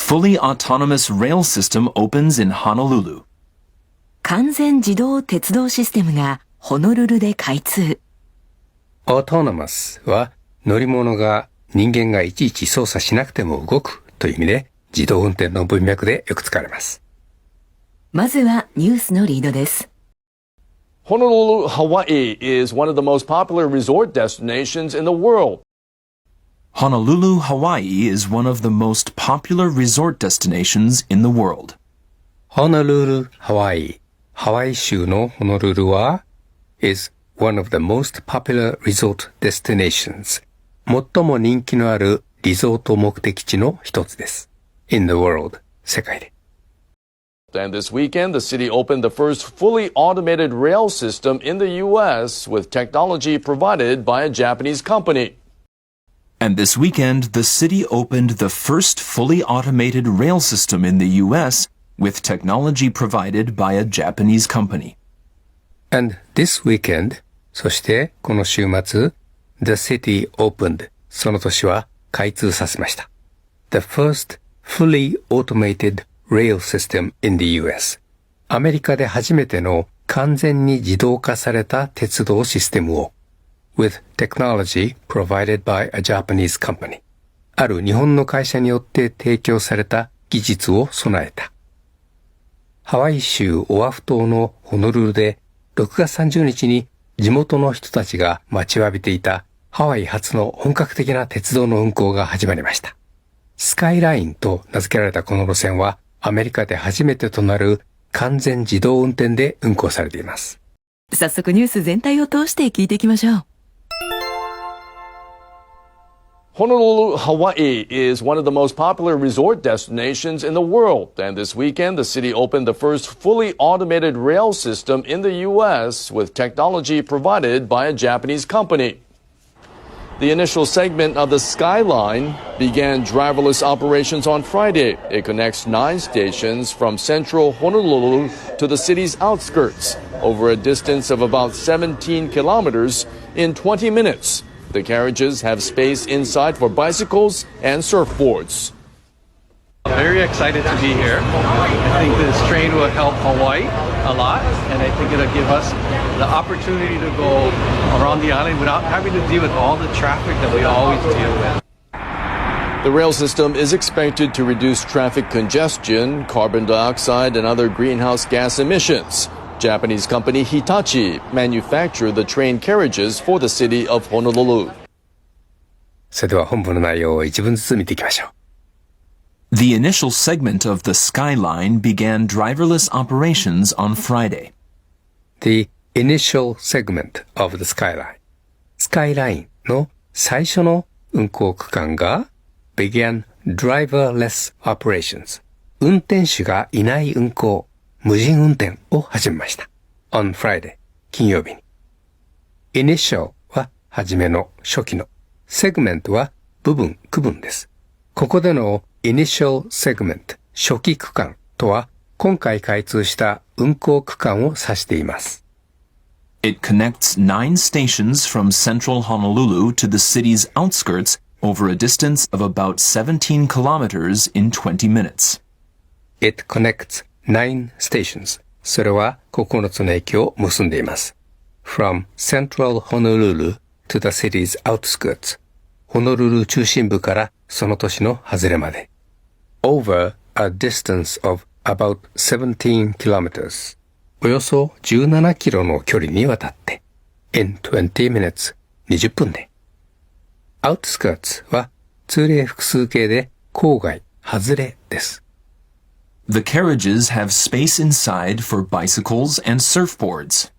Fully autonomous rail system opens in Honolulu. 完全自動鉄道システムがホノルルで開通。autonomous は乗り物が人間がいちいち操作しなくても動くという意味で自動運転の文脈でよく使われます。まずはニュースのリードです。Honolulu, Hawaii is one of the most popular resort destinations in the world. Honolulu, Hawaii is one of the most popular resort destinations in the world. Honolulu, Hawaii ハワイ州のホノルルは is one of the most popular resort destinations 最も人気のあるリゾート目的地の一つです。in the world 世界で。And this weekend, the city opened the first fully automated rail system in the U.S. with technology provided by a Japanese company. And this weekend, the city opened the first fully automated rail system in the U.S. with technology provided by a Japanese company. And this weekend, そしてこの週末、the city opened その都市は開通させました。The first fully automated rail system in the US アメリカで初めての完全に自動化された鉄道システムを with technology provided by a Japanese company ある日本の会社によって提供された技術を備えた。ハワイ州オアフ島のホノルルで6月30日に地元の人たちが待ちわびていたハワイ初の本格的な鉄道の運行が始まりました。スカイラインと名付けられたこの路線はアメリカで初めてとなる完全自動運転で運行されています。早速ニュース全体を通して聞いていきましょう。Honolulu, Hawaii is one of the most popular resort destinations in the world. And this weekend, the city opened the first fully automated rail system in the U.S. with technology provided by a Japanese company. The initial segment of the Skyline began driverless operations on Friday. It connects 9 stations from central Honolulu to the city's outskirts over a distance of about 17 kilometers in 20 minutes. The carriages have space inside for bicycles and surfboards. Very excited to be here. I think this train will help Hawaii a lot, and I think it'll give us the opportunity to go around the island without having to deal with all the traffic that we always deal with. The rail system is expected to reduce traffic congestion, carbon dioxide, and other greenhouse gas emissions. Japanese company Hitachi manufactured the train carriages for the city of Honolulu. それでは本文の内容を一文ずつ見ていきましょう。The initial segment of the Skyline began driverless operations on Friday. The initial segment of the Skyline スカイラインの最初の運行区間が began driverless operations 運転手がいない運行無人運転を始めました。on Friday 金曜日に Initial は初めの初期の segment は部分区分です。ここでのInitial segment 初期区間とは今回開通した運行区間を指しています。It connects 9 stations from central Honolulu to the city's outskirts over a distance of about 17 kilometers in 20 minutes. It connects 9 stations. それは9つの駅を結んでいます。From central Honolulu to the city's outskirts. ホノルル中心部からその都市の外れまで。Over a distance of about 17 kilometers. およそ17キロの距離にわたって。in 20 minutes. 20分で。outskirts は通例複数形で郊外、外れです。The carriages have space inside for bicycles and surfboards.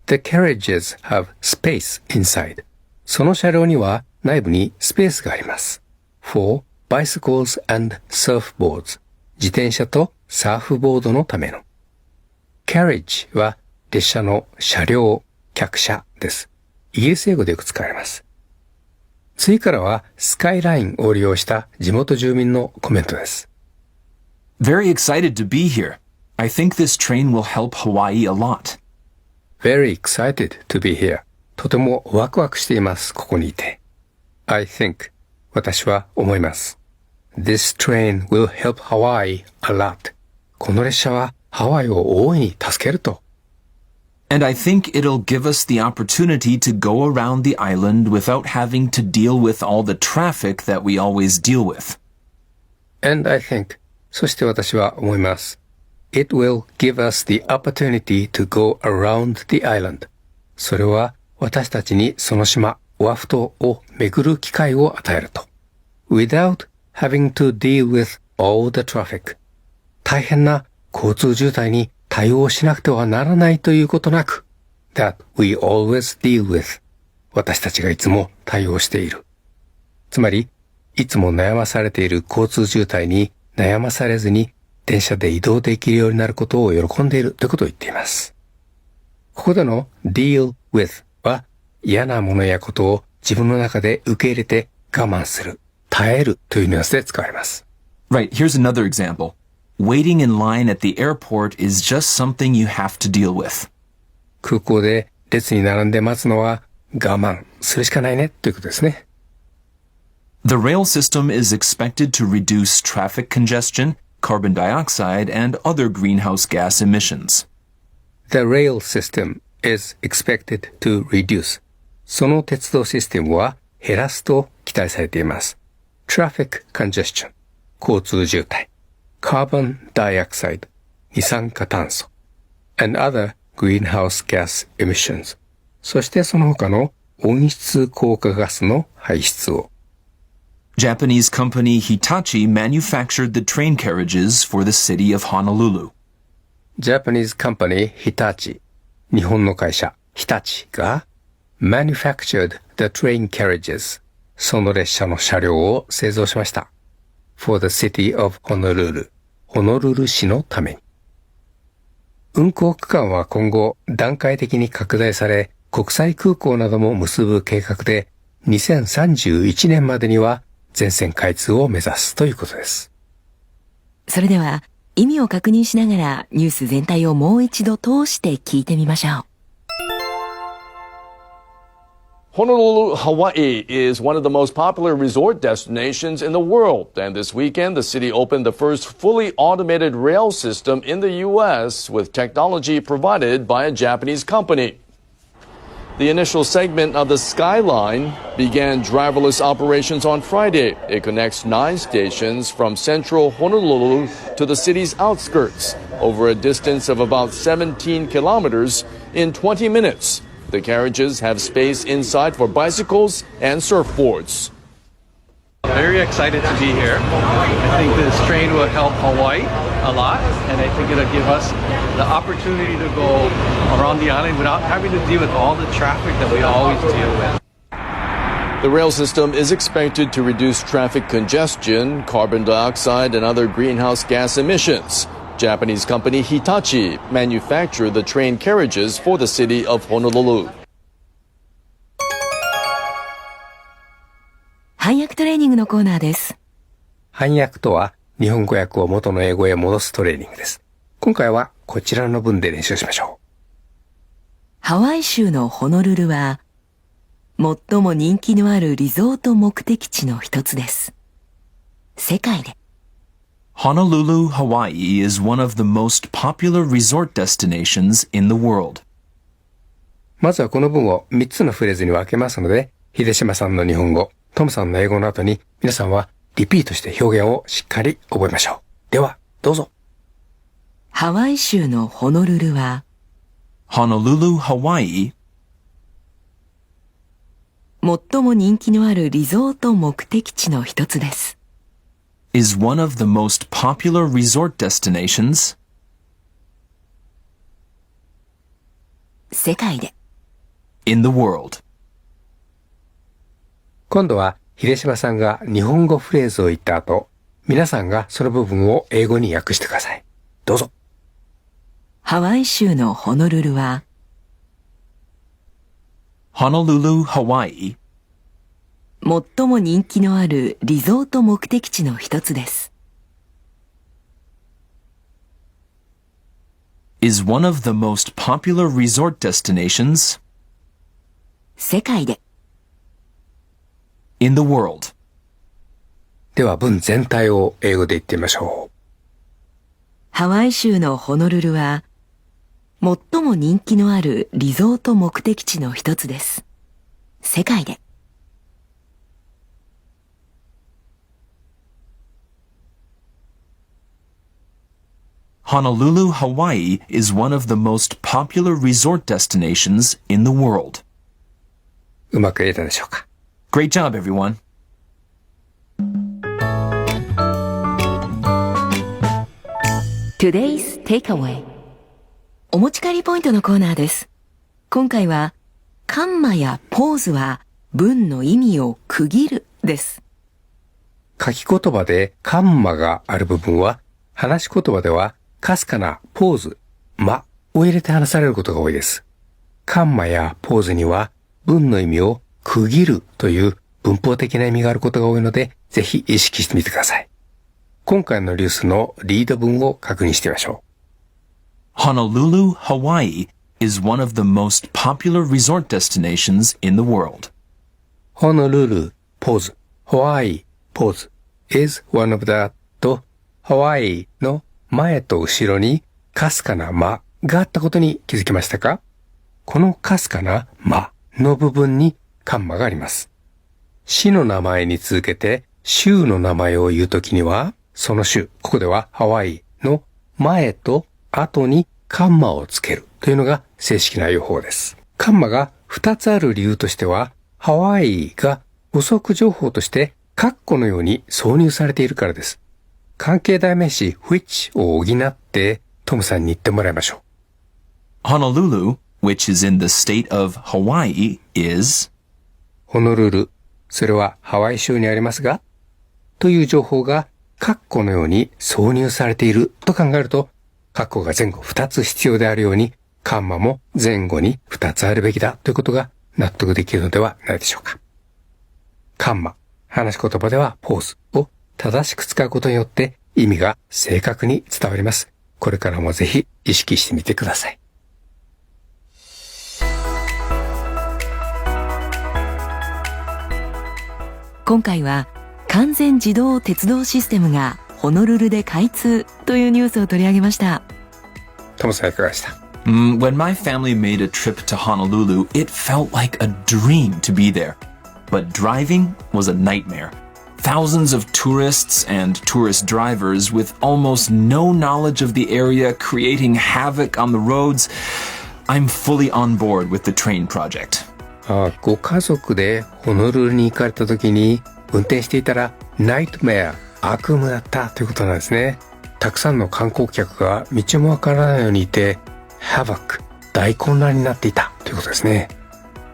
The carriages have space inside. その車両には内部にスペースがあります。for bicycles and surfboards. 自転車とサーフボードのための。carriage は列車の車両、客車です。イギリス英語でよく使われます。次からはスカイラインを利用した地元住民のコメントです。Very excited to be here. I think this train will help Hawaii a lot. Very excited to be here. とてもワクワクしています、ここにいて。I think 私は思います。This train will help Hawaii a lot. この列車はハワイを大いに助けると。And I think it'll give us the opportunity to go around the island without having to deal with all the traffic that we always deal with. And I think, そして私は思います。It will give us the opportunity to go around the island. それは私たちにその島、オアフ島を巡る機会を与えると。Without having to deal with all the traffic. 大変な交通渋滞に対応しなくてはならないということなく、that we always deal with. 私たちがいつも対応している。つまり、いつも悩まされている交通渋滞に悩まされずに電車で移動できるようになることを喜んでいるということを言っています。ここでの deal with は嫌なものやことを自分の中で受け入れて我慢する、耐えるというニュアンスで使われます。Right, here's another example. Waiting in line at the airport is just something you have to deal with. 空港で列に並んで待つのは我慢するしかないねということですね。The rail system is expected to reduce traffic congestion, carbon dioxide, and other greenhouse gas emissions. The rail system is expected to reduce. その鉄道システムは減らすと期待されています。Traffic congestion 交通渋滞 Carbon dioxide 二酸化炭素 and other greenhouse gas emissions そしてその他の温室効果ガスの排出をJapanese company Hitachi manufactured the train carriages for the city of Honolulu. Japanese company Hitachi 日本の会社日立が manufactured the train carriages その列車の車両を製造しました。for the city of Honolulu ホノルル市のために。運行区間は今後段階的に拡大され国際空港なども結ぶ計画で2031年までには全線開通を目指すということです。それでは意味を確認しながらニュース全体をもう一度通して聞いてみましょう。Honolulu, Hawaii is one of the most popular resort destinations in the world. And this weekend, the city opened the first fully automated rail system in the U.S. with technology provided by a Japanese company. The initial segment of the Skyline began driverless operations on Friday. It connects 9 stations from central Honolulu to the city's outskirts over a distance of about 17 kilometers in 20 minutes. The carriages have space inside for bicycles and surfboards. Very excited to be here. I think this train will help Hawaii a lot, and I think it'll give us the opportunity to go around the island without having to deal with all the traffic that we always deal with. The rail system is expected to reduce traffic congestion, carbon dioxide, and other greenhouse gas emissions. Japanese company Hitachi manufactured the train carriages for the city of Honolulu. 翻訳トレーニングのコーナーです。翻訳とは日本語訳を元の英語へ戻すトレーニングです。今回はこちらの文で練習しましょう。ハワイ州のホノルルは最も人気のあるリゾート目的地の一つです。世界でHonolulu, Hawaii is one of the most popular resort destinations in the world. まずはこの文を3つのフレーズに分けますので、秀島さんの日本語、トムさんの英語の後に皆さんはリピートして表現をしっかり覚えましょう。では、どうぞ。ハワイ州のホノルルは Honolulu, Hawaii 最も人気のあるリゾート目的地の一つです。is one of the most popular resort destinations 世界で in the world. 今度は秀島さんが日本語フレーズを言った後、皆さんがその部分を英語に訳してください。どうぞ。ハワイ州のホノルルは Honolulu, Hawaii 最も人気のあるリゾート目的地の一つです。is one of the most popular resort destinations 世界で in the world. では文全体を英語で言ってみましょう。ハワイ州のホノルルは、最も人気のあるリゾート目的地の一つです。世界で。Honolulu, Hawaii is one of the most popular resort destinations in the world. うまく言えたでしょうか。 Great job, everyone. Today's Takeaway お持ち帰りポイントのコーナーです。今回は、カンマやポーズは文の意味を区切るです。書き言葉でカンマがある部分は、話し言葉ではかすかなポーズ、間を入れて話されることが多いです。カンマやポーズには文の意味を区切るという文法的な意味があることが多いので、ぜひ意識してみてください。今回のニュースのリード文を確認してみましょう。Honolulu, Hawaii is one of the most popular resort destinations in the world. Honolulu, ポーズ、Hawaii, ポーズ is one of the と Hawaii の前と後ろにかすかな間があったことに気づきましたか？このかすかな間の部分にカンマがあります。市の名前に続けて州の名前を言うときには、その州、ここではハワイの前と後にカンマをつけるというのが正式な用法です。カンマが2つある理由としては、ハワイが補足情報としてカッコのように挿入されているからです。関係代名詞 which を補ってトムさんに言ってもらいましょう。Honolulu, which is in the state of Hawaii, is ホノルル、それはハワイ州にありますが、という情報がカッコのように挿入されていると考えると、カッコが前後2つ必要であるように、カンマも前後に2つあるべきだということが納得できるのではないでしょうか。カンマ、話し言葉ではポーズを正しく使うことによって意味が正確に伝わります。これからもぜひ意識してみてください。今回は完全自動鉄道システムがホノルルで開通というニュースを取り上げました。トムさんいかがでした？ When my family made a trip to Honolulu, it felt like a dream to be there. But driving was a nightmare. Thousands of tourists and tourist drivers with almost no knowledge of the area creating havoc on the roads. I'm fully on board with the train project. ご家族でホノルルに行かれた時に運転していたらナイトメア、悪夢だったということなんですね。たくさんの観光客が道もわからないようにいて、ハバック、大混乱になっていたということですね。